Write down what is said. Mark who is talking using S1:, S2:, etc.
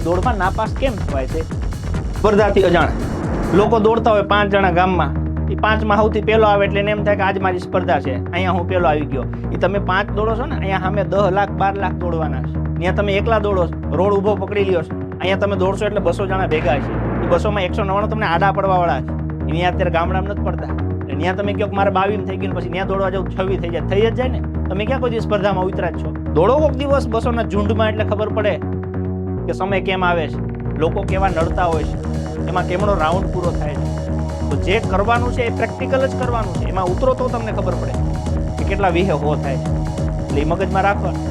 S1: દોડમાં નાપાસ કેમ થવાય છે? સ્પર્ધાથી અજાણ લોકો દોડતા હોય 5 જણા ગામમાં, એ 5માં સૌથી પહેલો આવે એટલે એને એમ થાય કે આજ મારી સ્પર્ધા છે, અહીંયા હું પહેલો આવી ગયો. એ તમે 5 દોડો છો ને, અહીંયા સામે 10 લાખ 12 લાખ દોડવાના છે. ત્યાં તમે એકલા દોડો છો, રોડ ઊભો પકડી લ્યો છો. અહીંયા તમે દોડશો એટલે 200 જણા ભેગા છે. એ 200માં 199 તમને આડા પડવા વાળા છે. અહીંયા અત્યારે ગામડામાં નથી પડતા. ત્યાં તમે કહો કે મારે 22 થઈ ગયું, પછી ત્યાં દોડવા જાવ 26 થઈ જાય, થઈ જ જાય ને. તમે ક્યાં કોઈ સ્પર્ધામાં ઉતરા જ છો? દોડો કોઈક દિવસ 200ના ઝુંડમાં એટલે ખબર પડે કે સમય કેમ આવે છે, લોકો કેવા નડતા હોય છે, એમાં કેમનો રાઉન્ડ પૂરો થાય છે. તો જે કરવાનું છે એ પ્રેક્ટિકલ જ કરવાનું છે. એમાં ઉતરો તો તમને ખબર પડે કે કેટલા વિહે હો થાય છે. એટલે એ મગજમાં રાખવાનું.